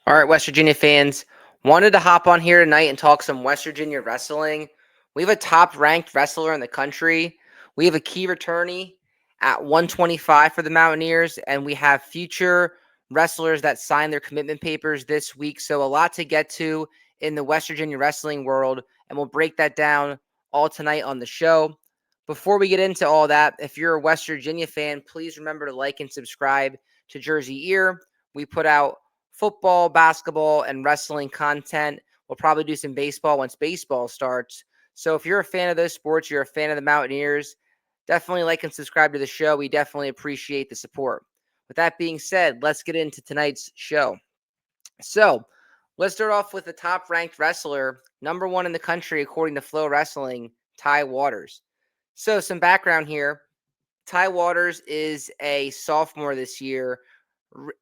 All right, West Virginia fans, wanted to hop on here tonight and talk some West Virginia wrestling. We have a top-ranked wrestler in the country. We have a key returnee at 125 for the Mountaineers, and we have future wrestlers that signed their commitment papers this week. So a lot to get to in the West Virginia wrestling world, and we'll break that down all tonight on the show. Before we get into all that, if you're a West Virginia fan, please remember to like and subscribe to JerseyEER. We put out football, basketball, and wrestling content. We'll probably do some baseball once baseball starts. So if you're a fan of those sports, you're a fan of the Mountaineers, definitely like and subscribe to the show. We definitely appreciate the support. With that being said, let's get into tonight's show. So let's start off with the top ranked wrestler, number one in the country, according to Flowrestling, Ty Waters. So some background here. Ty Waters is a sophomore this year,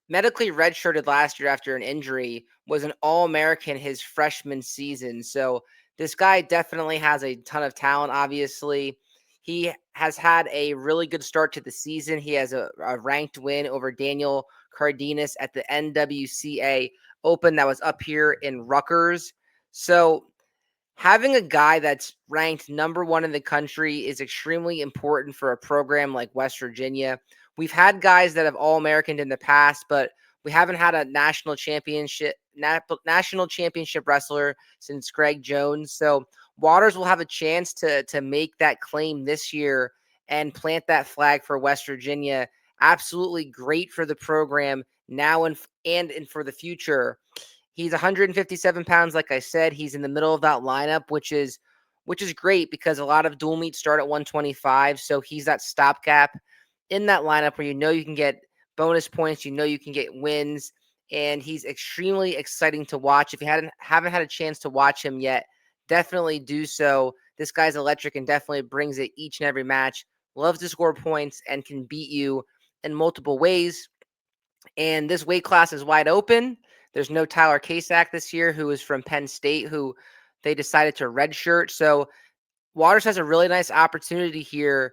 medically redshirted last year after an injury, was an All-American his freshman season. So this guy definitely has a ton of talent, obviously. He has had a really good start to the season. He has a ranked win over Daniel Cardenas at the NWCA Open that was up here in Rutgers. So having a guy that's ranked number one in the country is extremely important for a program like West Virginia. We've had guys that have All-American in the past, but we haven't had a national championship wrestler since Greg Jones. So Waters will have a chance to make that claim this year and plant that flag for West Virginia. Absolutely great for the program now and for the future. He's 157 pounds, like I said. He's in the middle of that lineup, which is great because a lot of dual meets start at 125. So he's that stopgap in that lineup where you can get bonus points, you can get wins, and he's extremely exciting to watch. If you haven't had a chance to watch him yet, definitely do so. This guy's electric and definitely brings it each and every match. Loves to score points and can beat you in multiple ways. And this weight class is wide open. There's no Tyler Kasak this year, who is from Penn State, who they decided to redshirt. So Waters has a really nice opportunity here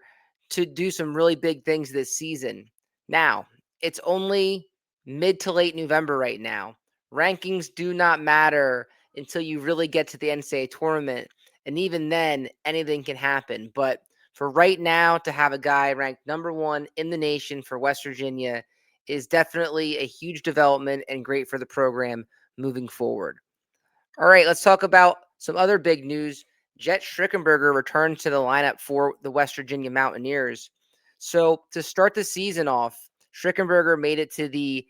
to do some really big things this season. Now, it's only mid to late November right now. Rankings do not matter until you really get to the NCAA tournament. And even then, anything can happen. But for right now, to have a guy ranked number one in the nation for West Virginia is definitely a huge development and great for the program moving forward. All right, let's talk about some other big news. Jett Strickenberger returned to the lineup for the West Virginia Mountaineers. So to start the season off, Strickenberger made it to the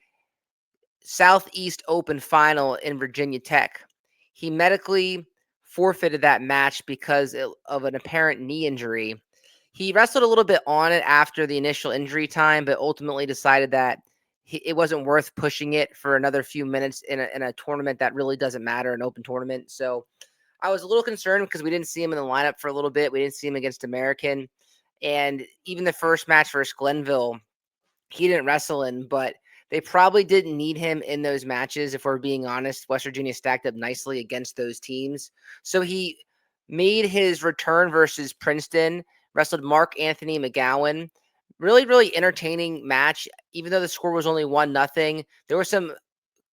Southeast Open final in Virginia Tech. He medically forfeited that match because of an apparent knee injury. He wrestled a little bit on it after the initial injury time, but ultimately decided that it wasn't worth pushing it for another few minutes in a tournament that really doesn't matter, an open tournament. So I was a little concerned because we didn't see him in the lineup for a little bit. We didn't see him against American. And even the first match versus Glenville, he didn't wrestle in, but they probably didn't need him in those matches. If we're being honest, West Virginia stacked up nicely against those teams. So he made his return versus Princeton, wrestled Mark Anthony McGowan. Really, really entertaining match. Even though the score was only 1-0, there was some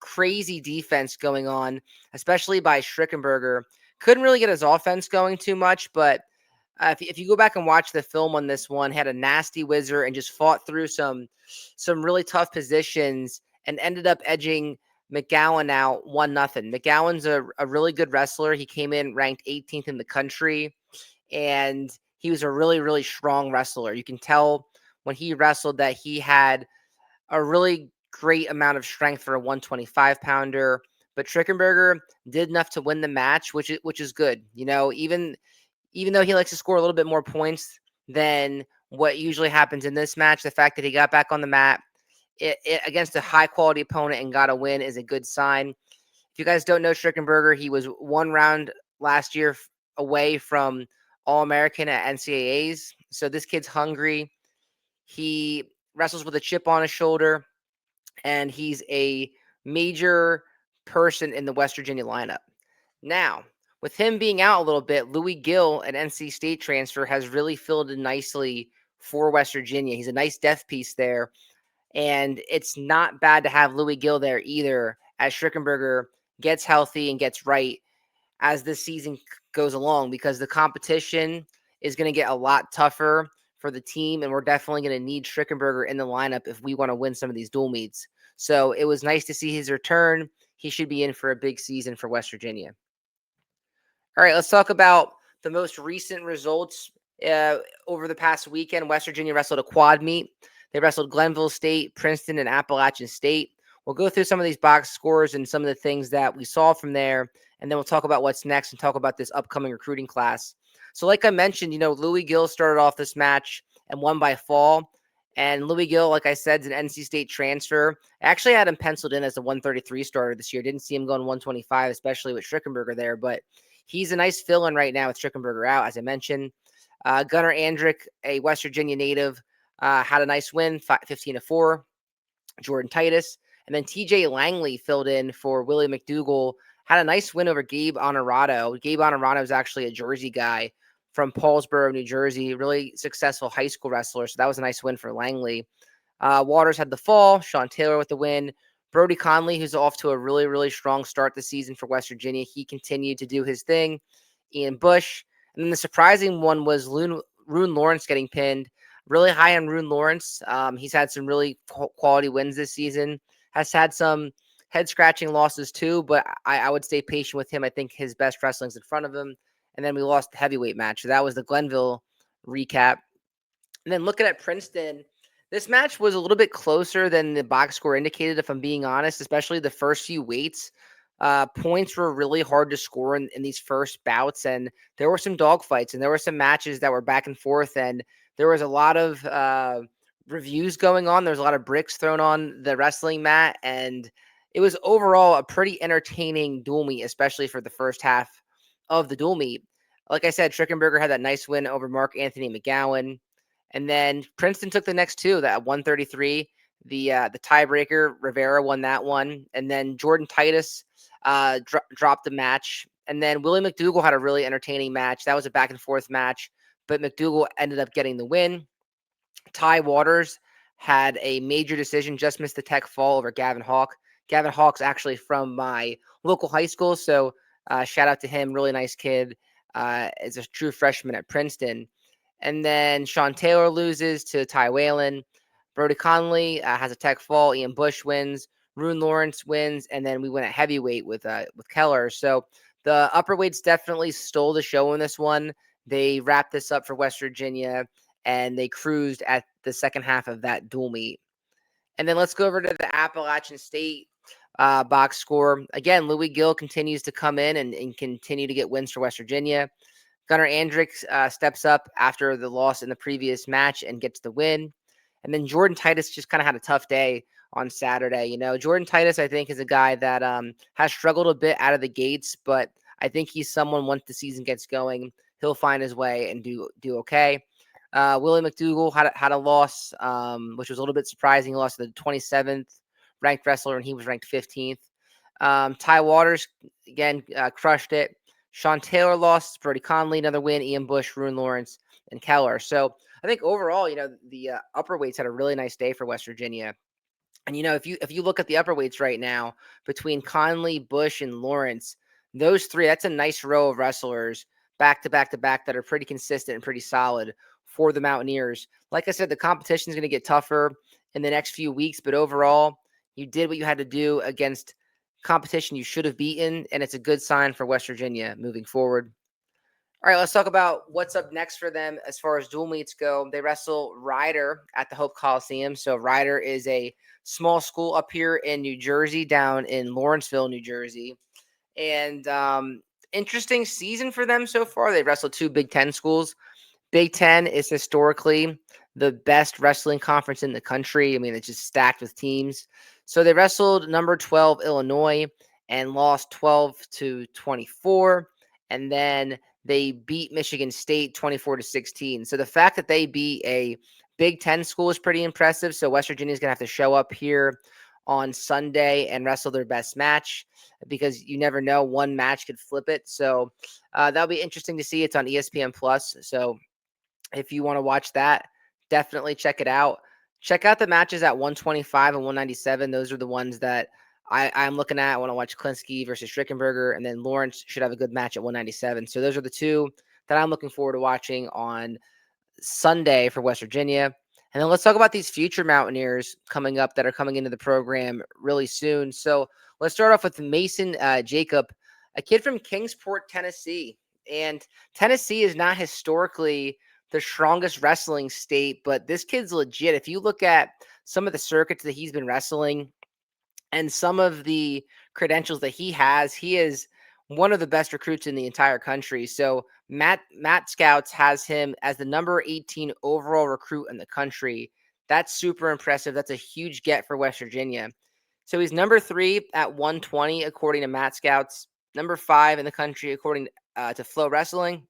crazy defense going on, especially by Strickenberger. Couldn't really get his offense going too much, but if you go back and watch the film on this one, had a nasty whizzer and just fought through some really tough positions and ended up edging McGowan out 1-0. McGowan's a really good wrestler. He came in ranked 18th in the country, and he was a really, really strong wrestler. You can tell when he wrestled that he had a really great amount of strength for a 125-pounder. But Strickenberger did enough to win the match, which is good. Even though he likes to score a little bit more points than what usually happens in this match, the fact that he got back on the mat against a high-quality opponent and got a win is a good sign. If you guys don't know Strickenberger, he was one round last year away from All-American at NCAAs. So this kid's hungry. He wrestles with a chip on his shoulder, and he's a major person in the West Virginia lineup. Now, with him being out a little bit, Louis Gill, an NC State transfer, has really filled in nicely for West Virginia. He's a nice depth piece there, and it's not bad to have Louis Gill there either as Strickenberger gets healthy and gets right as this season goes along, because the competition is going to get a lot tougher for the team, and we're definitely going to need Strickenberger in the lineup if we want to win some of these dual meets. So it was nice to see his return. He should be in for a big season for West Virginia. All right, let's talk about the most recent results over the past weekend. West Virginia wrestled a quad meet. They wrestled Glenville State, Princeton, and Appalachian State. We'll go through some of these box scores and some of the things that we saw from there, and then we'll talk about what's next and talk about this upcoming recruiting class. So like I mentioned, Louis Gill started off this match and won by fall. And Louis Gill, like I said, is an NC State transfer. I actually had him penciled in as the 133 starter this year. Didn't see him going 125, especially with Strickenberger there, but he's a nice fill-in right now with Strickenberger out, as I mentioned. Gunnar Andrick, a West Virginia native, had a nice win, 15-4. Jordan Titus. And then TJ Langley filled in for Willie McDougall, had a nice win over Gabe Honorado. Gabe Honorado is actually a Jersey guy from Paulsboro, New Jersey, really successful high school wrestler. So that was a nice win for Langley. Waters had the fall. Sean Taylor with the win. Brody Conley, who's off to a really, really strong start this season for West Virginia. He continued to do his thing. Ian Bush. And then the surprising one was Rune Lawrence getting pinned. Really high on Rune Lawrence. He's had some really quality wins this season. Has had some head-scratching losses too, but I would stay patient with him. I think his best wrestling's in front of him. And then we lost the heavyweight match. So that was the Glenville recap. And then looking at Princeton, this match was a little bit closer than the box score indicated, if I'm being honest, especially the first few weights. Points were really hard to score in these first bouts, and there were some dogfights, and there were some matches that were back and forth, and there was a lot of reviews going on. There was a lot of bricks thrown on the wrestling mat, and it was overall a pretty entertaining dual meet, especially for the first half of the dual meet. Like I said, Strickenberger had that nice win over Mark Anthony McGowan. And then Princeton took the next two, that 133. The tiebreaker, Rivera won that one. And then Jordan Titus dropped the match. And then Willie McDougall had a really entertaining match. That was a back and forth match, but McDougall ended up getting the win. Ty Waters had a major decision, just missed the tech fall over Gavin Hawk. Gavin Hawk's actually from my local high school, so shout out to him. Really nice kid. Is a true freshman at Princeton. And then Sean Taylor loses to Ty Whalen. Brody Conley has a tech fall. Ian Bush wins. Rune Lawrence wins. And then we went at heavyweight with Keller. So the upper weights definitely stole the show in this one. They wrapped this up for West Virginia, and they cruised at the second half of that dual meet. And then let's go over to the Appalachian State box score. Again, Louis Gill continues to come in and continue to get wins for West Virginia. Gunnar Andrick steps up after the loss in the previous match and gets the win. And then Jordan Titus just kind of had a tough day on Saturday. Jordan Titus, I think, is a guy that has struggled a bit out of the gates, but I think he's someone, once the season gets going, he'll find his way and do okay. Willie McDougall had a loss, which was a little bit surprising. He lost to the 27th ranked wrestler, and he was ranked 15th. Ty Waters, again, crushed it. Sean Taylor lost. Brody Conley, another win. Ian Bush, Rune Lawrence, and Keller. So I think overall, the upper weights had a really nice day for West Virginia. And if you look at the upper weights right now, between Conley, Bush, and Lawrence, those three, that's a nice row of wrestlers back to back to back that are pretty consistent and pretty solid for the Mountaineers. Like I said, the competition is going to get tougher in the next few weeks, but overall, you did what you had to do against competition you should have beaten, and it's a good sign for West Virginia moving forward. All right, let's talk about what's up next for them as far as dual meets go. They wrestle Rider at the Hope Coliseum. So Rider is a small school up here in New Jersey, down in Lawrenceville, New Jersey. And interesting season for them so far. They wrestled two Big Ten schools. Big Ten is historically the best wrestling conference in the country. I mean, it's just stacked with teams. So they wrestled number 12 Illinois and lost 12-24. And then they beat Michigan State 24-16. So the fact that they beat a Big Ten school is pretty impressive. So West Virginia is going to have to show up here on Sunday and wrestle their best match, because you never know, one match could flip it. So that'll be interesting to see. It's on ESPN Plus. So if you want to watch that, definitely check it out. Check out the matches at 125 and 197. Those are the ones that I'm looking at. I want to watch Klinsky versus Strickenberger, and then Lawrence should have a good match at 197. So those are the two that I'm looking forward to watching on Sunday for West Virginia. And then let's talk about these future Mountaineers coming up that are coming into the program really soon. So let's start off with Mason Jacob, a kid from Kingsport, Tennessee. And Tennessee is not historically the strongest wrestling state, but this kid's legit. If you look at some of the circuits that he's been wrestling and some of the credentials that he is one of the best recruits in the entire country. So Matt Scouts has him as the number 18 overall recruit in the country. That's super impressive. That's a huge get for West Virginia. So he's number 3 at 120 according to Matt Scouts, number 5 in the country according to Flowrestling.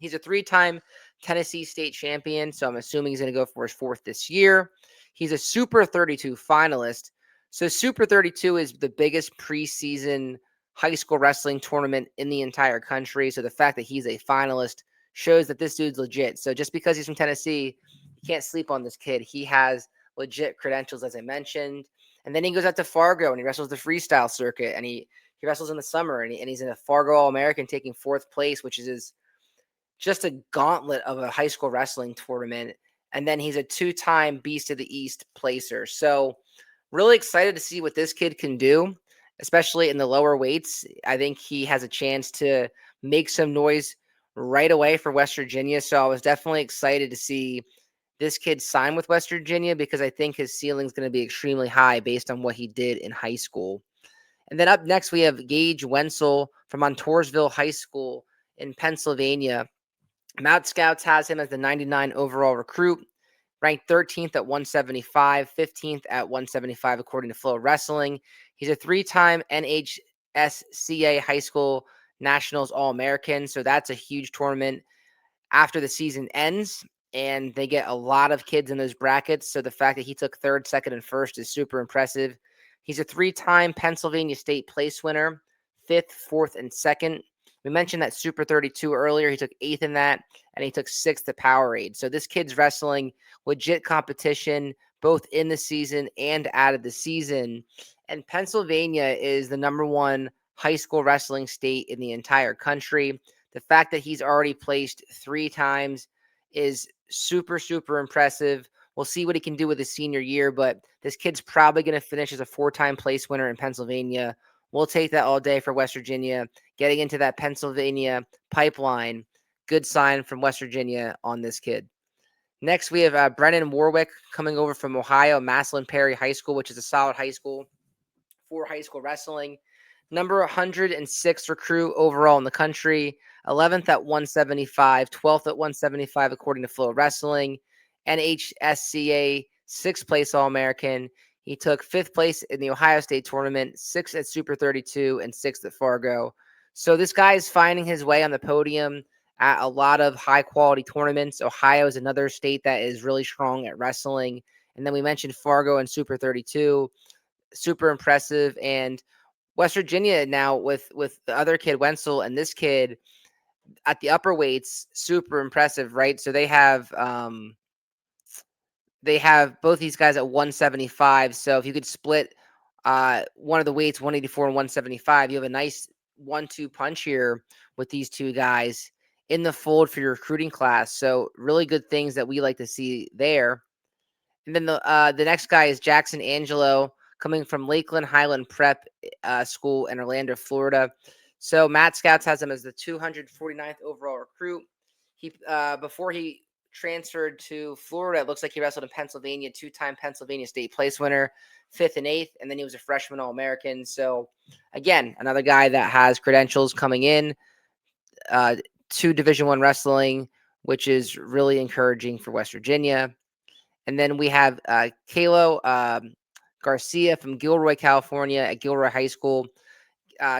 He's a 3-time Tennessee state champion, so I'm assuming he's going to go for his 4th this year. He's a Super 32 finalist. So Super 32 is the biggest preseason high school wrestling tournament in the entire country. So the fact that he's a finalist shows that this dude's legit. So just because he's from Tennessee, you can't sleep on this kid. He has legit credentials, as I mentioned. And then he goes out to Fargo and he wrestles the freestyle circuit, and he wrestles in the summer, and he's in a Fargo All-American taking 4th place, which is just a gauntlet of a high school wrestling tournament. And then he's a 2-time Beast of the East placer. So really excited to see what this kid can do, especially in the lower weights. I think he has a chance to make some noise right away for West Virginia. So I was definitely excited to see this kid sign with West Virginia because I think his ceiling is going to be extremely high based on what he did in high school. And then up next, we have Gage Wenzel from Montoursville High School in Pennsylvania. Mount Scouts has him as the 99 overall recruit, ranked 13th at 175, 15th at 175 according to Flowrestling. He's a 3-time NHSCA High School Nationals All-American, so that's a huge tournament after the season ends, and they get a lot of kids in those brackets, so the fact that he took 3rd, 2nd, and 1st is super impressive. He's a 3-time Pennsylvania State place winner, 5th, 4th, and 2nd. We mentioned that Super 32 earlier. He took 8th in that, and he took 6th at Powerade. So this kid's wrestling legit competition both in the season and out of the season. And Pennsylvania is the number 1 high school wrestling state in the entire country. The fact that he's already placed 3 times is super, super impressive. We'll see what he can do with his senior year, but this kid's probably going to finish as a 4-time place winner in Pennsylvania. We'll take that all day for West Virginia. Getting into that Pennsylvania pipeline, good sign from West Virginia on this kid. Next, we have Brennan Warwick coming over from Ohio, Massillon Perry High School, which is a solid high school for high school wrestling. Number 106 recruit overall in the country, 11th at 175, 12th at 175 according to Flowrestling. NHSCA 6th place All-American. He took 5th place in the Ohio State tournament, 6th at Super 32, and 6th at Fargo. So this guy is finding his way on the podium at a lot of high-quality tournaments. Ohio is another state that is really strong at wrestling. And then we mentioned Fargo and Super 32, super impressive. And West Virginia now with the other kid, Wenzel, and this kid at the upper weights, super impressive, right? So they have both these guys at 175. So if you could split one of the weights, 184 and 175, you have a nice 1-2 punch here with these two guys in the fold for your recruiting class. So really good things that we like to see there. And then the next guy is Jackson Angelo coming from Lakeland Highland Prep School in Orlando, Florida. So Matt Scouts has him as the 249th overall recruit. He before he transferred to Florida, it looks like he wrestled in Pennsylvania, 2-time Pennsylvania State place winner, 5th and 8th, and then he was a freshman All-American. So again, another guy that has credentials coming in to Division I wrestling, which is really encouraging for West Virginia. And then we have Kalo Garcia from Gilroy, California at Gilroy High School.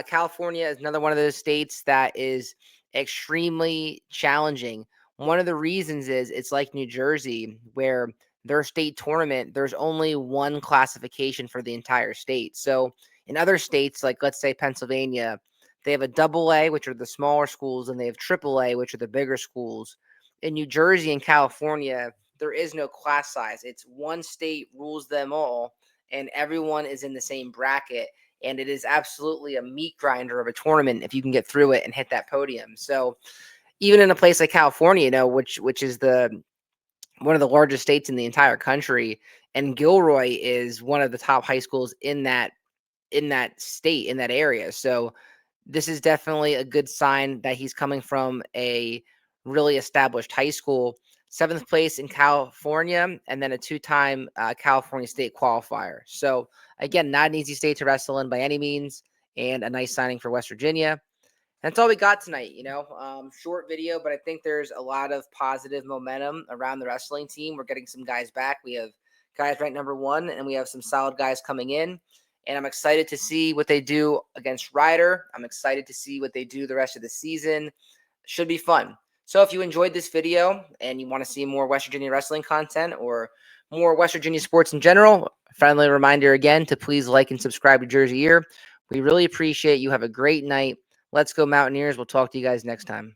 California is another one of those states that is extremely challenging. One of the reasons is it's like New Jersey, where their state tournament, there's only one classification for the entire state. So in other states, like let's say Pennsylvania, they have a double A, which are the smaller schools, and they have triple A, which are the bigger schools. In New Jersey and California, there is no class size. It's one state rules them all, and everyone is in the same bracket. and it is absolutely a meat grinder of a tournament if you can get through it and hit that podium. So even in a place like California, which is the one of the largest states in the entire country, and Gilroy is one of the top high schools in that state, in that area. So this is definitely a good sign that he's coming from a really established high school. Seventh place in California, and then a two-time California State qualifier. So again, not an easy state to wrestle in by any means, and a nice signing for West Virginia. That's all we got tonight. Short video, but I think there's a lot of positive momentum around the wrestling team. We're getting some guys back. We have guys ranked number 1, and we have some solid guys coming in. And I'm excited to see what they do against Ryder. I'm excited to see what they do the rest of the season. Should be fun. So if you enjoyed this video and you want to see more West Virginia wrestling content or more West Virginia sports in general, friendly reminder again to please like and subscribe to JerseyEER. We really appreciate you. Have a great night. Let's go Mountaineers. We'll talk to you guys next time.